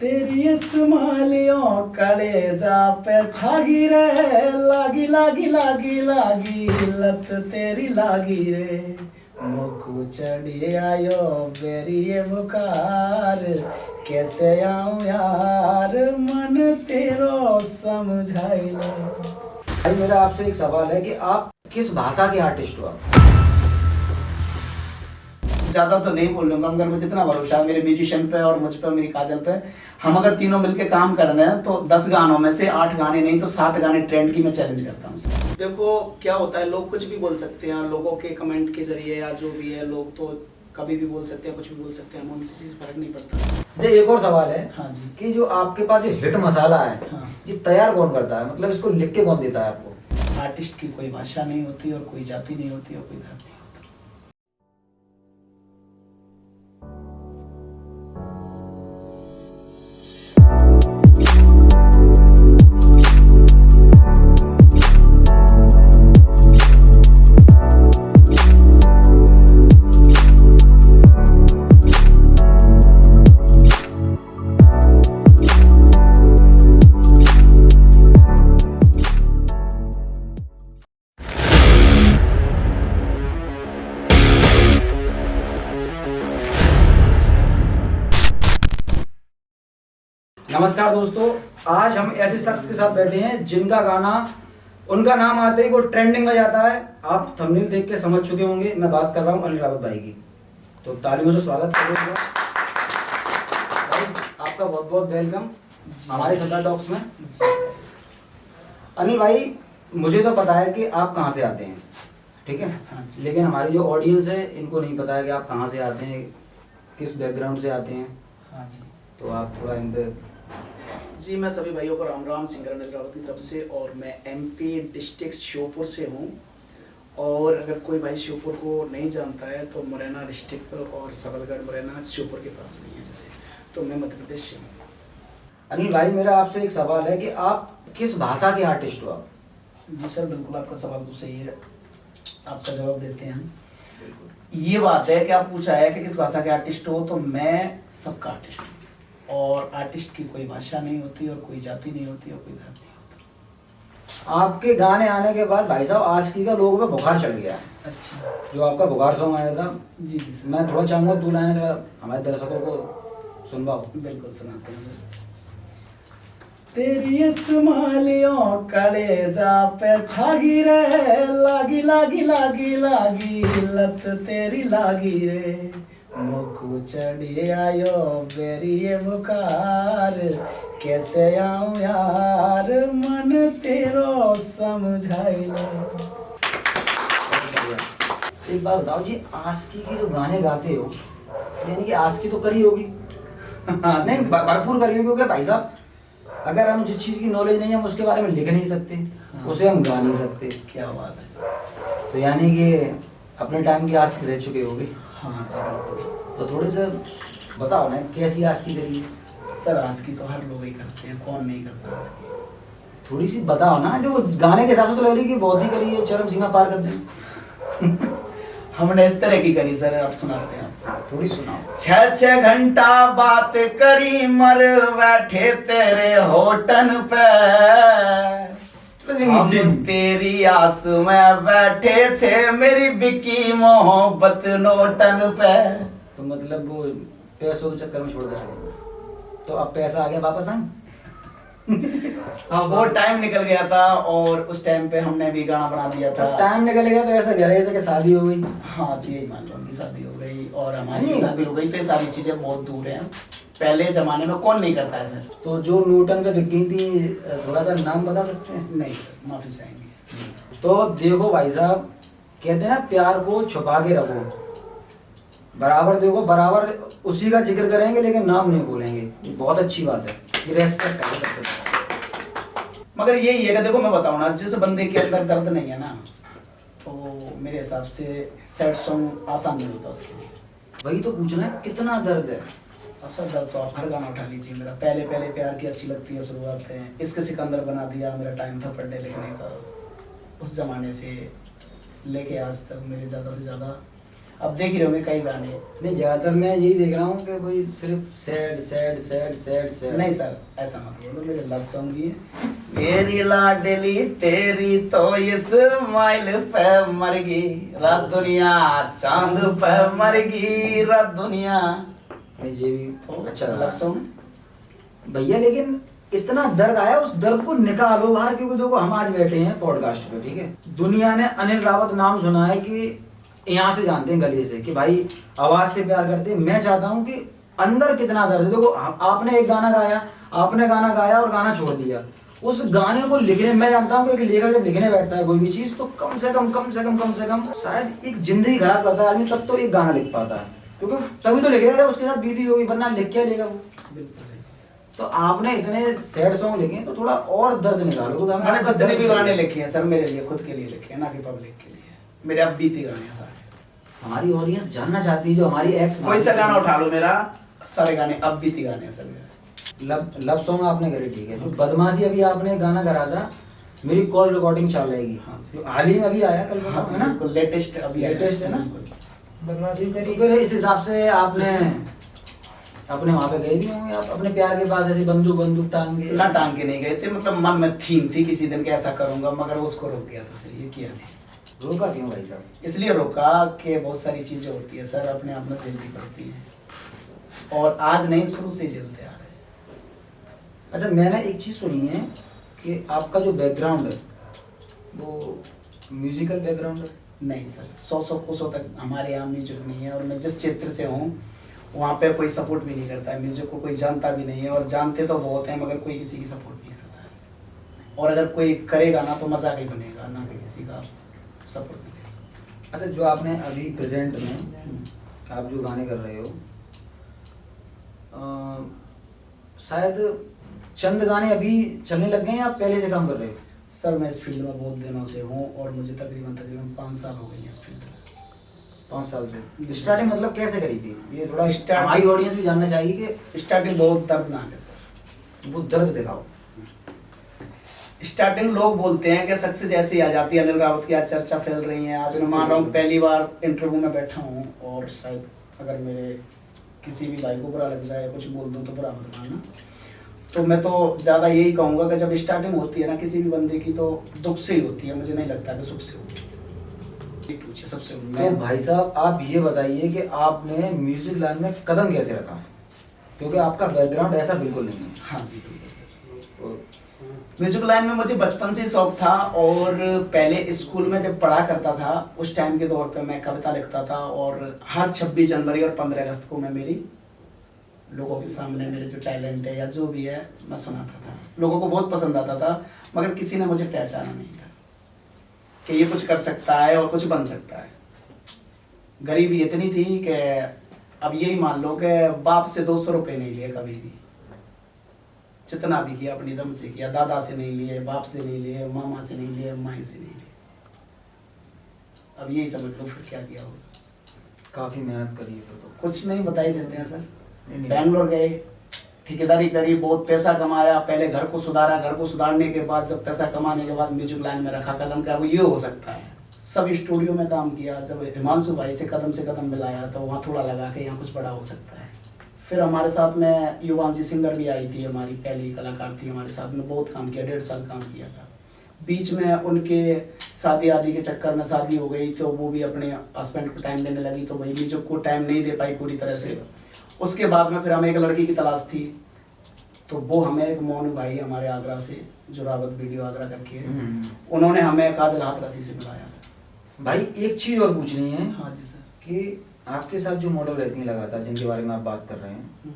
तेरी स्माइलियों कलेजा पे छागी रे, लागी लागी लागी लागी लत तेरी लागी रे, मुख चढ़ी आयो बेरी ये बुखार, कैसे आऊं यार मन तेरो समझाई ले। भाई मेरा आपसे एक सवाल है कि आप किस भाषा के आर्टिस्ट हो आप? ज्यादा तो नहीं बोल लूंगा, मगर मुझे इतना भरोसा है मेरे म्यूजिशियन पे और मुझ पे और मेरी काजल पे। हम अगर तीनों मिलके काम कर रहे हैं तो 10 गानों में से 8 गाने नहीं तो 7 गाने ट्रेंड की मैं चैलेंज करता हूँ। देखो क्या होता है, लोग कुछ भी बोल सकते हैं, लोगों के कमेंट के जरिए या जो भी है, लोग तो कभी भी बोल सकते हैं, कुछ भी बोल सकते हैं, उनसे चीज फर्क नहीं पड़ता। ये एक और सवाल है। हाँ जी। कि जो आपके पास जो हिट मसाला है, हाँ। ये तैयार कौन करता है? मतलब इसको लिख के कौन देता है आपको? आर्टिस्ट की कोई भाषा नहीं होती और कोई जाति नहीं होती और कोई धर्म नहीं होता। नमस्कार दोस्तों, आज हम ऐसे शख्स के साथ बैठे हैं जिनका गाना उनका नाम आते ही वो ट्रेंडिंग में जाता है। आप थंबनेल देख के समझ चुके होंगे, मैं बात कर रहा हूँ अनिल रावत भाई की। तो तालियों से स्वागत करूँगा भाई, आपका बहुत बहुत वेलकम हमारे सत्ता टॉक्स में। अनिल भाई, मुझे तो पता है कि आप कहाँ से आते हैं, ठीक है, लेकिन हमारी जो ऑडियंस है इनको नहीं पता है कि आप कहाँ से आते हैं, किस बैकग्राउंड से आते हैं। हाँ जी। तो आप थोड़ा इन पे। जी, मैं सभी भाइयों को राम राम, सिंगर अनिल रावत की तरफ से, और मैं एमपी डिस्ट्रिक्ट श्योपुर से हूँ। और अगर कोई भाई श्योपुर को नहीं जानता है तो मुरैना डिस्ट्रिक्ट और सबलगढ़ मुरैना श्योपुर के पास नहीं है जैसे, तो मैं मध्य प्रदेश से हूँ। अनिल भाई, मेरा आपसे एक सवाल है कि आप किस भाषा के आर्टिस्ट हो आप? जी सर, बिल्कुल आपका सवाल तो सही है, आपका जवाब देते हैं हम। ये बात है कि आप पूछा है कि किस भाषा के आर्टिस्ट हो, तो मैं सबका आर्टिस्ट हूँ। और आर्टिस्ट की कोई भाषा नहीं होती और कोई जाति नहीं होती और कोई धर्म नहीं होता। आपके गाने आने के बाद भाई साहब आशिकी का लोगों पे बुखार चढ़ गया है। अच्छा। जो आपका बुखार सॉन्ग आया था, जी जी सर। मैं थोड़ा चाहूँगा 2 लाइनें थोड़ा हमारे दर्शकों को सुनवाओ। बिल्कुल सुनाते हैं सर। तेरी स्माइलियों कलेजा पे छागी रे, लागी लागी लागी लागी लत तेरी लागी रे, मुख चढ़ी आयो बेरी ये बुखार, कैसे आऊं यार मन तेरो समझाई ले। एक बात बताओ जी, आशिकी के जो गाने गाते हो, यानी कि आशिकी तो करी होगी? नहीं, भरपूर करी होगी, क्योंकि भाई साहब अगर हम जिस चीज़ की नॉलेज नहीं है हम उसके बारे में लिख नहीं सकते, उसे हम गा नहीं सकते। क्या बात है। तो यानी कि अपने टाइम की आशिक रह चुके होगे। हाँ सर। तो थोड़े से बताओ ना, कैसी आशिकी करी है? सर आशिकी तो हर लोग ही करते हैं, कौन नहीं करता आशिकी। थोड़ी सी बताओ ना, जो गाने के हिसाब से तो लग रही है कि बहुत ही करी है, चरम सीमा पार कर दी। हमने इस तरह की करी सर, आप सुनाते हैं। थोड़ी सुनाओ। 6 घंटा बात करी मर बैठे तेरे होटल पे, हम तेरी आस में बैठे थे मेरी बिकी मोहब्बत नोटन पे। तो मतलब वो पैसों के चक्कर में छोड़ दे सके, तो अब पैसा आ गया वापस आए। हाँ, वो टाइम निकल गया था और उस टाइम पे हमने भी गाना बना दिया था। टाइम निकल गया तो ऐसा घर ऐसे कि शादी हो गई। हाँ जी, यही मान लो, उनकी शादी हो गई और हमारी शादी हो गई, तो ये सारी चीजें बहुत दूर हैं। पहले जमाने में कौन नहीं करता है सर। तो जो नूटन पे बिक गई थी, थोड़ा सा नाम बता सकते हैं? नहीं सर, माफी चाहेंगे। तो देखो भाई साहब, कहते हैं ना प्यार को छुपा के रखो, बराबर देखो, बराबर उसी का जिक्र करेंगे लेकिन नाम नहीं बोलेंगे। ये बहुत अच्छी बात है, ये रेस्पेक्ट है सबसे। मगर यही है कि देखो मैं बताऊँ ना, जिस बंदे के अंदर दर्द नहीं है ना, तो मेरे हिसाब से सैड सॉन्ग आसान नहीं होता उसके लिए। वही तो पूछना है, कितना दर्द है। सबसे दर्द तो आप हर गाना उठा लीजिए मेरा। पहले पहले प्यार की अच्छी लगती है शुरुआत है, इश्क सिकंदर बना दिया, मेरा टाइम था पढ़ने लिखने का। उस जमाने से लेके आज तक मेरे ज़्यादा से ज़्यादा अब देख ही रहे होंगे कई गाने। नहीं, ज्यादातर मैं यही देख रहा हूँ कि कोई सिर्फ sad sad sad sad sad. नहीं सर, ऐसा मत बोलो, मेरे लव सॉन्ग भी है। मेरी लाडली तेरी तो इस स्माइल पे मर गई, रात दुनिया चांद पे मर गई, रात दुनिया। नहीं, ये भी अच्छा लव सॉन्ग भैया, लेकिन इतना दर्द आया, उस दर्द को निकालो बाहर, क्योंकि देखो हम आज बैठे हैं पॉडकास्ट पे, ठीक है। दुनिया ने अनिल रावत नाम सुना है कि यहाँ से जानते हैं गले से कि भाई आवाज से प्यार करते हैं। मैं चाहता हूँ कि अंदर कितना दर्द है। देखो आपने एक गाना गाया, आपने गाना गाया और गाना छोड़ दिया। उस गाने को लिखने, मैं जानता हूँ कि एक लेखक जब लिखने बैठता है कोई भी चीज, तो कम से कम शायद एक जिंदगी खराब करता है आदमी, तब तो एक गाना लिख पाता है, क्योंकि तभी तो लिख रहा है, उसके साथ बीती होगी, वरना लिख क्या लेगा वो। बिल्कुल सही। तो आपने इतने सैड सॉन्ग लिखे हैं, तो थोड़ा और दर्द निकालो। मैंने जितने भी गाने लिखे हैं सर, मेरे लिए, खुद के लिए लिखे हैं, ना कि पब्लिक के लिए। मेरे अब बीती गाने हैं सारे। हमारी ऑडियंस जानना चाहती है, जो हमारी एक्स, कोई सा गाना उठा लो मेरा, सारे गाने अब बीती गाने हैं सर मेरे। लव सॉन्ग आपने करे, ठीक है। जो बदमाशी अभी आपने गाना करा था, मेरी कॉल रिकॉर्डिंग चल रहेगी। हाँ, जो हाल ही में अभी आया कल, हाँ, है ना, लेटेस्ट अभी लेटेस्ट है ना। बदमाशी तो करी। फिर इस हिसाब से आपने अपने वहां पे गए भी होंगे आप अपने प्यार के पास, ऐसे बंदूक टांग के? ना टांग के नहीं गए थे, मतलब मन में थीम थी किसी दिन के ऐसा करूंगा, मगर उसको रोक गया था, फिर ये किया नहीं। रोका क्यों भाई साहब? इसलिए रोका कि बहुत सारी चीजें होती है सर, अपने आप में झेलनी पड़ती है, और आज नहीं, शुरू से झेलते आ रहे हैं। अच्छा, मैंने एक चीज सुनी है कि आपका जो बैकग्राउंड है वो म्यूजिकल बैकग्राउंड है। नहीं सर, 100 कोसों तक हमारे यहाँ म्यूजिक नहीं है, और मैं जिस क्षेत्र से हूँ वहाँ पे कोई सपोर्ट भी नहीं करता है म्यूजिक को, कोई जानता भी नहीं है, और जानते तो बहुत हैं मगर कोई किसी की सपोर्ट नहीं करता है, और अगर कोई करेगा ना तो मजाक ही बनेगा, ना कि किसी का सपोर्ट मिलेगा। अच्छा, जो आपने अभी प्रेजेंट में आप जो गाने कर रहे हो, शायद चंद गाने अभी चलने लग गए हैं, आप पहले से काम कर रहे हो? सर मैं इस फील्ड में बहुत दिनों से हूँ, और मुझे तकरीबन 5 साल हो गए हैं इस फील्ड में। 5 साल से स्टार्टिंग मतलब कैसे करी थी? ये थोड़ा Starting- हमारी ऑडियंस भी जानना चाहिए कि स्टार्टिंग बहुत दर्दनाक है सर। वो दर्द दिखाओ। स्टार्टिंग लोग बोलते हैं कि सक्सेस जैसी आ जाती है, अनिल रावत की आज चर्चा फैल रही है। आज मैं मान रहा हूँ पहली बार इंटरव्यू में बैठा हूँ, और शायद अगर मेरे किसी भी भाई को बुरा लग जाए, कुछ बोल दूँ तो बुरा मत मानना। तो मैं तो ज़्यादा यही कहूँगा कि जब स्टार्टिंग होती है ना किसी भी बंदे की, तो दुख से ही होती है, मुझे नहीं लगता कि सुख से होती है। पूछिए सबसे तो भाई साहब आप ये बताइए कि आपने म्यूजिक लाइन में कदम कैसे रखा, क्योंकि आपका बैकग्राउंड ऐसा बिल्कुल नहीं है। हाँ जी बिल्कुल सर। म्यूजिक लाइन में मुझे बचपन से शौक था, और पहले स्कूल में जब पढ़ा करता था उस टाइम के दौर पे मैं कविता लिखता था, और हर 26 जनवरी और 15 अगस्त को मैं मेरी लोगों के सामने मेरे जो टैलेंट है या जो भी है मैं सुनाता था। लोगों को बहुत पसंद आता था, मगर किसी ने मुझे पहचाना नहीं था कि ये कुछ कर सकता है और कुछ बन सकता है। गरीबी इतनी थी कि अब यही मान लो कि बाप से 200 रुपये नहीं लिए कभी भी, जितना भी किया अपनी दम से किया। दादा से नहीं लिए, बाप से नहीं लिए, मामा से नहीं लिए, माई से नहीं लिए। अब यही समझ लो फिर क्या किया होगा। काफी मेहनत करी है तो। कुछ नहीं, बता ही देते हैं सर। बैंगलोर गए, ठेकेदारी करी, बहुत पैसा कमाया, पहले घर को सुधारा, घर को सुधारने के बाद जब पैसा कमाने के बाद म्यूजिक लाइन में रखा कदम का, वो ये हो सकता है। सब स्टूडियो में काम किया, जब हिमांशु भाई से कदम मिलाया तो वहाँ थोड़ा लगा कि यहाँ कुछ बड़ा हो सकता है। फिर हमारे साथ में युवांशी सिंगर भी आई थी, हमारी पहली कलाकार थी हमारे साथ में, बहुत काम किया, 1.5 साल काम किया था। बीच में उनके शादी आदि के चक्कर में शादी हो गई, तो वो भी अपने हस्बैंड को टाइम देने लगी, तो वही म्यूजिक को टाइम नहीं दे पाई पूरी तरह से। उसके बाद में फिर हमें एक लड़की की तलाश थी, तो वो हमें एक मोनू भाई हमारे आगरा से, जो रावत वीडियो आगरा करके है, उन्होंने हमें काजल हाथरसी से मिलाया था। भाई एक चीज और पूछनी है। हाँ जी सर। कि आपके साथ जो मॉडल रहती है लगातार, जिनके बारे में आप बात कर रहे हैं,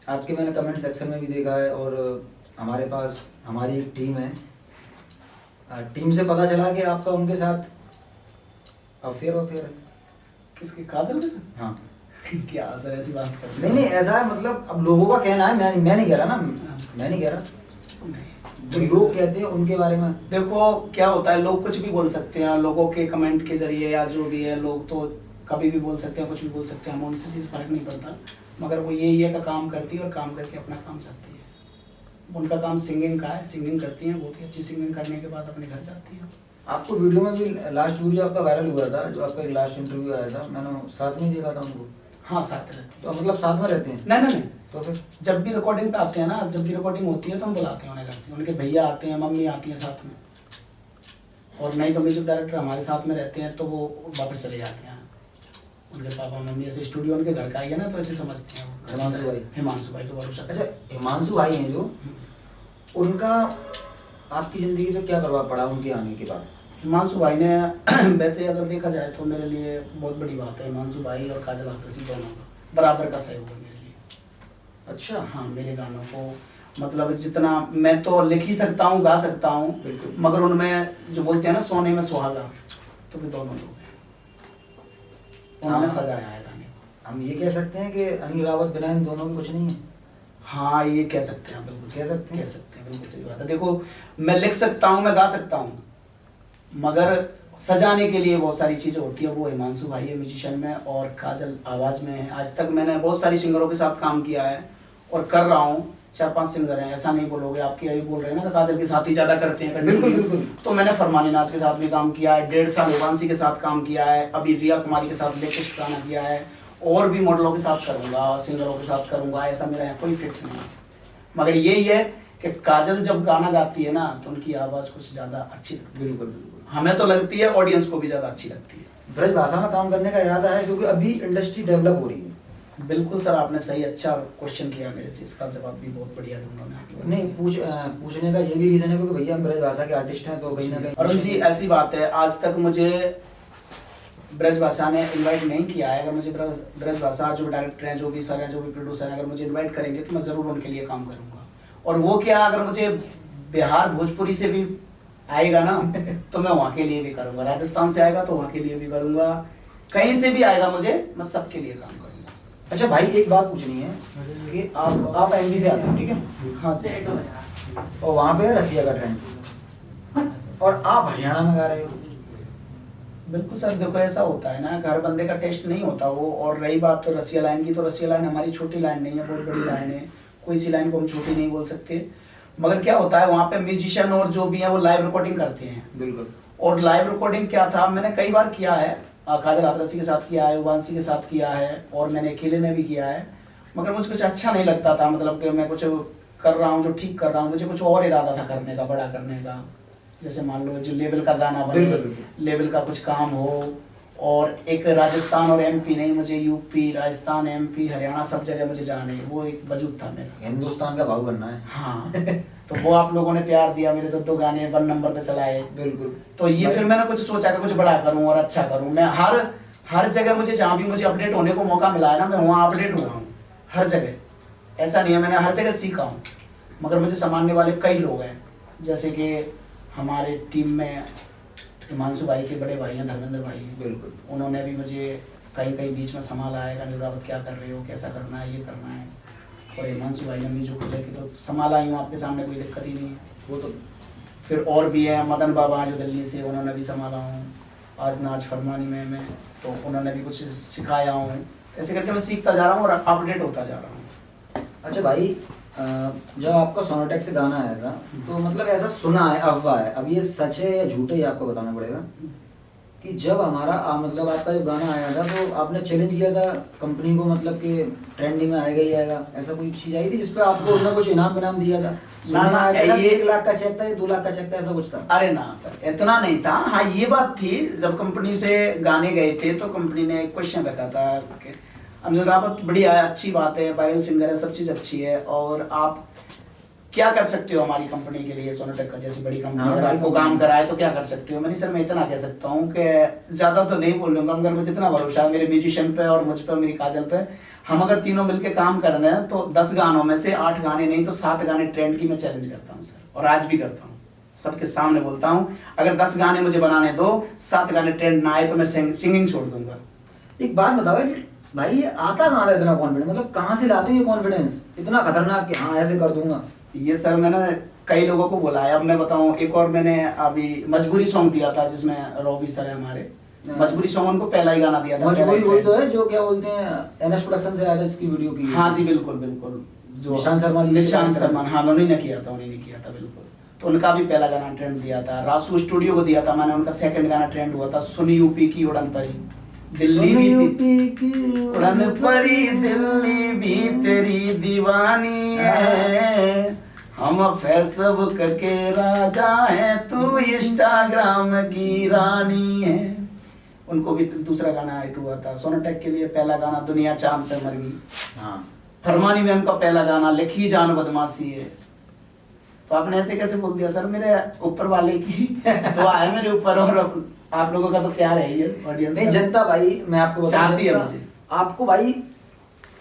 आपके मैंने कमेंट सेक्शन में भी देखा है, और हमारे पास हमारी एक टीम है, टीम से पता चला कि आपका उनके साथ अफेयर है। किसके, काजल के साथ? हाँ। क्या सर ऐसी बात कर रहे नहीं नहीं, ऐसा है, मतलब अब लोगों का कहना है, मैं नहीं कह रहा ना, मैं नहीं कह रहा, जो लोग कहते हैं उनके बारे में। देखो क्या होता है, लोग कुछ भी बोल सकते हैं, लोगों के कमेंट के जरिए या जो भी है, लोग तो कभी भी बोल सकते हैं, कुछ भी बोल सकते हैं, हमें उनसे चीज़ फर्क नहीं पड़ता। मगर वो यही है कि काम करती है और काम करके अपना काम चाहती है। उनका काम सिंगिंग का है, सिंगिंग करती हैं, बहुत ही अच्छी सिंगिंग करने के बाद अपने घर जाती हैं। आपको वीडियो में भी लास्ट वीडियो आपका वायरल हुआ था, जो आपका एक लास्ट इंटरव्यू आया था, मैंने साथ में ही देखा था उनको। हाँ साथ में रहते तो मतलब साथ में रहते हैं? हैं। नहीं, तो फिर जब भी रिकॉर्डिंग पे आते हैं ना, जब भी रिकॉर्डिंग होती है तो हम बुलाते हैं उन्हें घर से, उनके भैया आते हैं, मम्मी आती है साथ में, और नहीं तो म्यूजिक डायरेक्टर हमारे साथ में रहते हैं तो वो वापस चले जाते हैं। उनके पापा मम्मी ऐसे स्टूडियो उनके घर का ही है ना, तो ऐसे समझते हैं वो। हिमांशु भाई तो भरोसा। अच्छा, हिमांशु भाई हैं जो, उनका आपकी जिंदगी पे क्या प्रभाव पड़ा उनके आने के बाद? हिमांशु भाई ने वैसे अगर देखा जाए तो मेरे लिए बहुत बड़ी बात है, हिमांशु भाई और काजल आतरसी दोनों का बराबर का सहयोग है मेरे लिए। अच्छा। हाँ, मेरे गानों को मतलब जितना मैं तो लिख ही सकता हूँ, गा सकता हूँ, मगर उनमें जो बोलते हैं ना सोने में सुहागा, तो भी दोनों लोग हैं, उन्होंने सजाया है गाने को। हम ये कह सकते हैं कि अनिल रावत बिना इन दोनों के कुछ नहीं है? हाँ, ये कह सकते हैं, बिल्कुल कह सकते हैं, बिल्कुल सही बात है। देखो, मैं लिख सकता हूँ, मैं गा सकता हूँ, मगर सजाने के लिए बहुत सारी चीजें होती है, वो हिमांशु भाई है म्यूजिशियन में, और काजल आवाज में है। आज तक मैंने बहुत सारी सिंगरों के साथ काम किया है और कर रहा हूँ, 4-5 सिंगर हैं, ऐसा नहीं बोलोगे, आपके यही बोल रहे हैं ना काजल के साथ ही ज्यादा करते हैं। बिल्कुल बिल्कुल। तो मैंने फरमानी नाज के साथ भी काम किया है, 1.5 साल वांसी के साथ काम किया है, अभी रिया कुमारी के साथ लेटेस्ट गाना किया है, और भी मॉडलों के साथ करूंगा, सिंगरों के साथ करूंगा, ऐसा मेरा यहाँ कोई फिक्स नहीं है। मगर यही है कि काजल जब गाना गाती है ना तो उनकी आवाज कुछ ज्यादा अच्छी लगती है। बिल्कुल बिल्कुल, हमें तो लगती है, ऑडियंस को भी ज्यादा अच्छी लगती है। ब्रज भाषा में काम करने का इरादा है क्योंकि अभी इंडस्ट्री डेवलप हो रही है। बिल्कुल सर, आपने सही अच्छा क्वेश्चन किया मेरे से, इसका जवाब भी बहुत बढ़िया दूंगा मैं। नहीं, पूछने का ये भी रीजन है क्योंकि भैया हम ब्रज भाषा के आर्टिस्ट हैं, तो कहीं ना कहीं। अरुण जी, ऐसी बात है, आज तक मुझे ब्रज भाषा ने इनवाइट नहीं किया है। अगर मुझे ब्रज भाषा जो डायरेक्टर हैं, जो भी सर हैं, जो भी प्रोड्यूसर हैं, अगर मुझे इनवाइट करेंगे तो मैं जरूर उनके लिए काम करूंगा। और वो क्या, अगर मुझे बिहार भोजपुरी से भी आएगा ना तो मैं वहाँ के लिए भी करूंगा, राजस्थान से आएगा तो वहाँ के लिए भी करूंगा, कहीं से भी आएगा मुझे, मैं सबके लिए काम करूंगा। अच्छा भाई, एक बात पूछनी है कि आप एमपी से आते हो, ठीक है? हाँ जी। और वहाँ पे रसिया का ट्रेंड, और आप हरियाणा में गा रहे हो। बिल्कुल सर, देखो ऐसा होता है ना, हर बंदे का टेस्ट नहीं होता वो। और रही बात तो रसिया लाइन की, तो रसिया लाइन हमारी छोटी लाइन नहीं है, बहुत बड़ी लाइन है, कोई सी लाइन को हम छोटी नहीं बोल सकते। मगर क्या होता है, वहाँ पे म्यूजिशियन और जो भी है वो लाइव रिकॉर्डिंग करते हैं। बिल्कुल। और लाइव रिकॉर्डिंग क्या था, मैंने कई बार किया है, काजल आतरसी के साथ किया है, वांसी के साथ किया है, और मैंने अकेले में भी किया है, मगर मुझे कुछ अच्छा नहीं लगता था। मतलब कि मैं कुछ कर रहा हूँ जो ठीक कर रहा हूँ, मुझे कुछ और इरादा था करने का, बड़ा करने का। जैसे मान लो जो लेवल का गाना बने, लेवल का कुछ काम हो, और एक राजस्थान और एमपी नहीं, मुझे यूपी, राजस्थान, एमपी, हरियाणा सब जगह मुझे जाने, वो एक वजूद था मेरा। हिंदुस्तान का भाव बनना है। हाँ तो वो आप लोगों ने प्यार दिया, मेरे 2 गाने 1 नंबर पे चलाए। बिल्कुल। तो ये फिर मैंने कुछ सोचा कि कुछ बड़ा करूं और अच्छा करूं। मैं हर जगह मुझे जहाँ भी मुझे अपडेट होने को मौका मिला है ना, मैं वहाँ अपडेट हुआ हूँ हर जगह। ऐसा नहीं है, मैंने हर जगह सीखा हूँ। मगर मुझे संभालने वाले कई लोग हैं, जैसे कि हमारे टीम में हिमांशु भाई के बड़े भाई हैं, धर्मेंद्र भाई हैं। बिल्कुल। उन्होंने भी मुझे कहीं कहीं बीच में संभाला है, अनिल रावत क्या कर रहे हो, कैसा करना है, ये करना है। और हिमांशु भाई ने म्यूजिक को लेकर तो संभाला ही हूँ, आपके सामने कोई दिक्कत ही नहीं है। वो तो फिर और भी है, मदन बाबा जो दिल्ली से, उन्होंने भी संभाला हूँ। आज नाच फरमानी में मैं, तो उन्होंने भी कुछ सिखाया हूँ। ऐसे करके मैं सीखता जा रहा हूँ और अपडेट होता जा रहा हूँ। अच्छा भाई, जब आपका सोनोटेक से गाना आया था तो मतलब ऐसा सुना है, अफवाह है, अब ये सच है या झूठ है ये आपको बताना पड़ेगा, कि जब हमारा मतलब आपका जो गाना आया था तो आपने चैलेंज किया था कंपनी को, मतलब कि ट्रेंडिंग में आएगा ही आएगा, ऐसा कोई चीज आई थी जिसपे आपको उन्होंने कुछ इनाम दिया था? ना, ये 1 लाख का चेक था, 2 लाख का चेक था, ऐसा कुछ था? अरे ना सर, इतना नहीं था। हाँ, ये बात थी, जब कंपनी से गाने गए थे तो कंपनी ने एक क्वेश्चन रखा था कि अनिल रावत बढ़िया है, अच्छी बात है, वायरल सिंगर है, सब चीज अच्छी है, और आप क्या कर सकते हो हमारी कंपनी के लिए, सोनोटेक का जैसी बड़ी कंपनी अगर आपको काम कराए तो क्या कर सकते हो? मैंने सर मैं इतना कह सकता हूँ कि ज्यादा तो नहीं बोल लूंगा, मगर मुझे इतना भरोसा है मेरे म्यूजिशियन पे और मुझ पे, मेरी काजल पे। हम अगर तीनों मिलके काम कर रहे हैं तो 10 गानों में से 8 गाने नहीं तो 7 गाने ट्रेंड की मैं चैलेंज करता हूँ सर, और आज भी करता हूँ, सबके सामने बोलता हूँ। अगर 10 गाने मुझे बनाने दो, 7 गाने ट्रेंड ना आए तो मैं सिंगिंग छोड़ दूंगा। एक बात बताओ भाई, ये आता कहाँ था इतना कॉन्फिडेंस, मतलब कहाँ से लाते हो ये कॉन्फिडेंस इतना खतरनाक कि हाँ ऐसे कर दूंगा? ये सर मैंने कई लोगों को बोला है। अब मैं बताऊं, एक और मैंने अभी मजबूरी सॉन्ग दिया था जिसमें रॉबी सर है हमारे, मजबूरी सॉन्ग उनको पहला ही गाना दिया था। मजबूरी वही तो है जो क्या बोलते हैं एनएस प्रोडक्शन से आया था इसकी वीडियो की? हाँ जी बिल्कुल बिल्कुल, जो निशांत शर्मा, हाँ उन्हीं ने किया था बिल्कुल। तो उनका भी पहला गाना ट्रेंड दिया था। रासू स्टूडियो को दिया था मैंने, उनका सेकंड गाना ट्रेंड हुआ था, सुन यूपी की उड़न परी, दिल्ली भी यूपी की उड़न परी, दिल्ली भी तेरी दीवानी है, हम फेसबुक के राजा हैं, तू इंस्टाग्राम की रानी है। उनको भी दूसरा गाना हिट हुआ था। सोनाटेक के लिए पहला गाना दुनिया चांद पे मर गई। हाँ। फरमानी मैम का पहला गाना लिखी जान बदमाशी है। तो आपने ऐसे कैसे बोल दिया सर? मेरे ऊपर वाले की दुआ है मेरे ऊपर, और आप लोगों का तो प्यार है ही ऑडियंस। नहीं जनता भाई, मैं आपको चाहती है जनता- मुझे। आपको भाई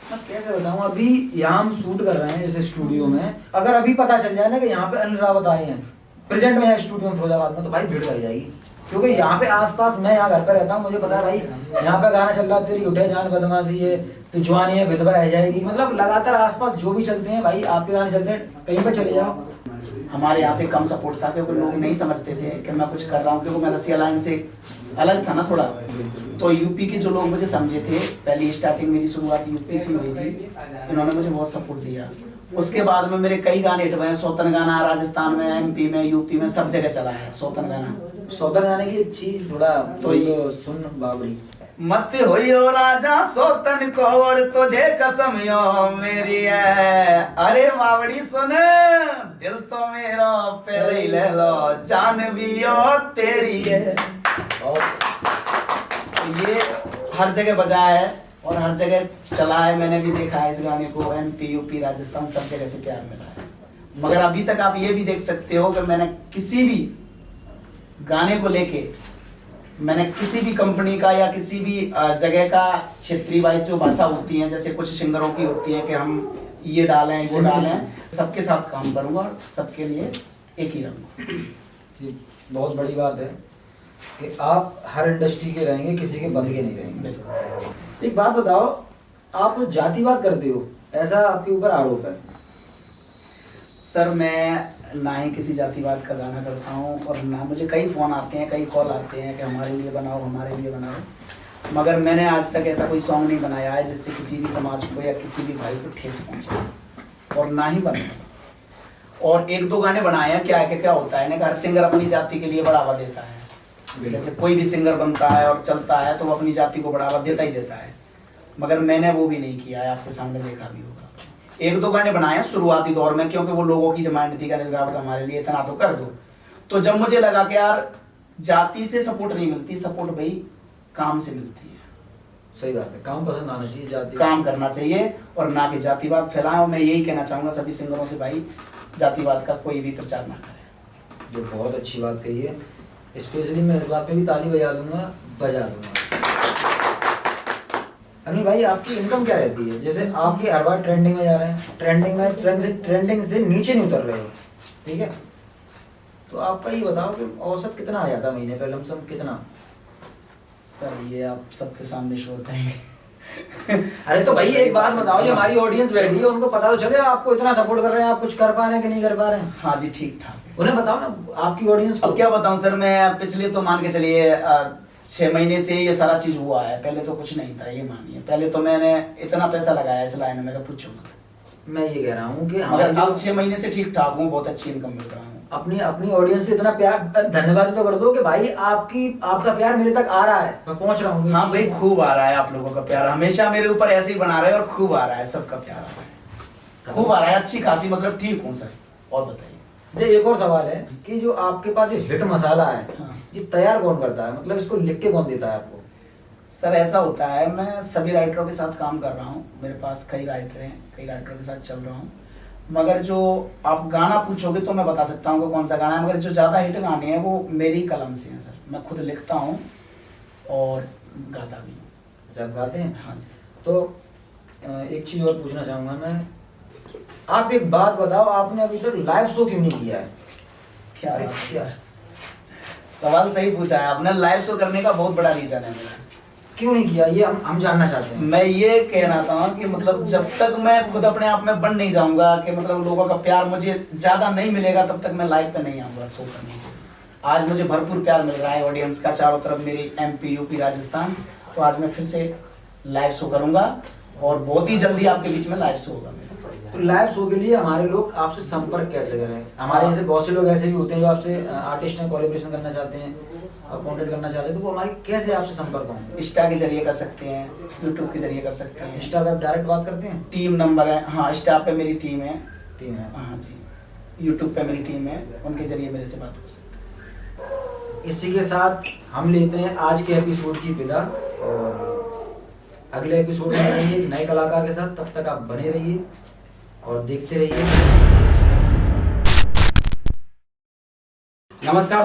मैं कैसे बताऊं, अभी यहाँ हम शूट कर रहे हैं जैसे स्टूडियो में, अगर अभी पता चल जाए ना कि यहाँ पे अनिल रावत आए हैं प्रेजेंट में, यहाँ स्टूडियो में फिरोजाबाद में, तो भाई भीड़ लग जाएगी। क्योंकि यहाँ पे आसपास, मैं यहाँ घर पे रहता हूँ, मुझे पता है भाई यहाँ पे गाना चल रहा है, तेरी उठे जान बदमाशी है, तू जवानी है विधवा रह जाएगी, मतलब लगातार आसपास जो भी चलते हैं भाई, आपके गाने चलते हैं, कहीं पे चले जाओ। हमारे यहाँ से कम सपोर्ट था क्योंकि लोग नहीं समझते थे कि मैं कुछ कर रहा हूँ, क्योंकि मैं रसिया लाइन से अलग था ना थोड़ा। तो यूपी के जो लोग मुझे समझे थे, पहली स्टार्टिंग मेरी शुरुआत यूपी से हुई थी, इन्होंने मुझे बहुत सपोर्ट दिया। उसके बाद में मेरे कई गाने हिट हुए, सौतन गाना राजस्थान में, एमपी में, यूपी में, सब जगह चला है सौतन गाना। सौतन गाने की एक चीज थोड़ा तो ये सुन बाबरी, मत होइयो राजा सौतन को और तुझे कसम यो मेरी है, अरे बावड़ी सुन दिल तो मेरा पहले ही ले लो, जान भी यो तेरी है। और ये हर जगह बजा है और हर जगह चला है, मैंने भी देखा है इस गाने को, एमपी यूपी राजस्थान सब जगह से प्यार मिला है। मगर अभी तक आप ये भी देख सकते हो कि मैंने किसी भी गाने को लेके, मैंने किसी भी कंपनी का या किसी भी जगह का क्षेत्रीय वाइज जो भाषा होती है, जैसे कुछ सिंगरों की होती है कि हम ये डालें वो डालें, सबके साथ काम करूंगा और सबके लिए एक ही रहूंगा। जी, बहुत बड़ी बात है कि आप हर इंडस्ट्री के रहेंगे, किसी के बंद के नहीं रहेंगे। एक बात बताओ, आप जातिवाद करते हो, ऐसा आपके ऊपर आरोप है। सर मैं ना ही किसी जातिवाद का गाना करता हूँ, और ना मुझे कई फ़ोन आते हैं, कई कॉल आते हैं कि हमारे लिए बनाओ, हमारे लिए बनाओ, मगर मैंने आज तक ऐसा कोई सॉन्ग नहीं बनाया है जिससे किसी भी समाज को या किसी भी भाई को ठेस पहुँचे, और ना ही बनाया। और एक दो गाने बनाए हैं, क्या है कि क्या होता है ना कि हर सिंगर अपनी जाति के लिए बढ़ावा देता है। जैसे कोई भी सिंगर बनता है और चलता है तो वो अपनी जाति को बढ़ावा देता ही देता है, मगर मैंने वो भी नहीं किया है, आपके सामने देखा भी होगा। एक दो गाने बनाए हैं शुरुआती दौर में, क्योंकि वो लोगों की डिमांड थी कि अनिल रावत हमारे लिए इतना तो कर दो। तो जब मुझे लगा कि यार जाति से सपोर्ट नहीं मिलती, सपोर्ट भाई काम से मिलती है। सही बात है, काम पसंद आना चाहिए, जाति काम करना चाहिए और ना कि जातिवाद फैलाएं। मैं यही कहना चाहूंगा सभी सिंगरों से, भाई जातिवाद का कोई भी प्रचार ना करें। ये बहुत अच्छी बात कही है, स्पेशली मैं इस बात पे भी ताली बजा दूंगा। अनिल भाई, आपकी इनकम क्या रहती है? जैसे आपके हर बार ट्रेंडिंग में जा रहे हैं, ट्रेंडिंग से नीचे नहीं उतर रहे हो, ठीक है, तो आपका ये बताओ कि औसत कितना आ जाता है महीने पे, लमसम कितना? सर ये आप सबके सामने शो करेंगे। अरे तो भाई एक बात बताओ, जो हमारी ऑडियंस बैठी है उनको पता तो चले आपको इतना सपोर्ट कर रहे हैं, आप कुछ कर पा रहे हैं कि नहीं कर पा रहे हैं। हाँ जी, ठीक ठाक। उन्हें बताओ ना, आपकी ऑडियंस को। अब क्या बताऊं सर, मैं पिछले तो मान के चलिए 6 महीने से ये सारा चीज हुआ है, पहले तो कुछ नहीं था, ये मानिए। पहले तो मैंने इतना पैसा लगाया इस लाइन में, पूछो मत। मैं ये कह रहा हूँ कि मगर अब 6 महीने से ठीक ठाक हूँ, बहुत अच्छी इनकम मिल रहा हूँ। अपनी ऑडियंस से इतना प्यार, धन्यवाद तो कर दो कि भाई आपका प्यार मेरे तक आ रहा है, मैं पहुंच रहा हूँ। हाँ भाई, खूब आ रहा है आप लोगों का प्यार, हमेशा मेरे ऊपर ऐसे ही बना रहे और खूब आ रहा है, सबका प्यार आ रहा है, खूब आ रहा है, अच्छी खासी, मतलब ठीक हूँ सर। और बताइए। एक और सवाल है कि जो आपके पास जो हिट मसाला है, हाँ। ये तैयार कौन करता है, मतलब इसको लिख के कौन देता है आपको? सर ऐसा होता है, मैं सभी राइटरों के साथ काम कर रहा हूँ, मेरे पास कई राइटर हैं, कई राइटरों के साथ चल रहा हूँ, मगर जो आप गाना पूछोगे तो मैं बता सकता हूँ कि कौन सा गाना है, मगर जो ज़्यादा हिट गाने हैं वो मेरी कलम से हैं सर, मैं खुद लिखता हूँ और गाता भी हूँ। जब गाते हैं? हाँ जी सर। तो एक चीज और पूछना चाहूंगा मैं, आप एक बात बताओ, आपने अभी तक लाइव शो क्यों नहीं किया है? क्या बात है यार, सवाल सही पूछा है आपने। लाइव शो करने का बहुत बड़ा रीजन है मेरा, क्यों नहीं किया, ये हम जानना चाहते हैं। मैं ये कहना था कि मतलब जब तक मैं खुद अपने आप में बन नहीं जाऊंगा, कि मतलब लोगों का प्यार मुझे ज्यादा नहीं मिलेगा, तब तक मैं लाइव पे नहीं आऊंगा शो करने। आज मुझे भरपूर प्यार मिल रहा है ऑडियंस का चारों तरफ, मेरी एमपी यूपी राजस्थान, तो आज मैं फिर से लाइव शो करूंगा और बहुत ही जल्दी आपके बीच में लाइव शो होगा मेरा। तो लाइव शो के लिए हमारे लोग आपसे संपर्क कैसे करें? हमारे जैसे बहुत से लोग ऐसे भी होते हैं जो आपसे आर्टिस्ट हैं, कोलैबोरेशन करना चाहते हैं और कॉन्टेक्ट करना चाहते हैं, तो वो हमारी कैसे आपसे संपर्क होंगे? इंस्टा के जरिए कर सकते हैं, यूट्यूब के जरिए कर सकते हैं। इंस्टा पे आप डायरेक्ट बात करते हैं? टीम नंबर है, हाँ इंस्टा पे मेरी टीम है। टीम है। हाँ जी, यूट्यूब पे मेरी टीम है, उनके जरिए मेरे से बात कर सकते हैं। इसी के साथ हम लेते हैं आज के एपिसोड की विदा और अगले एपिसोड में मिलेंगे एक नए कलाकार के साथ। तब तक आप बने रहिए और देखते रहिए। नमस्कार।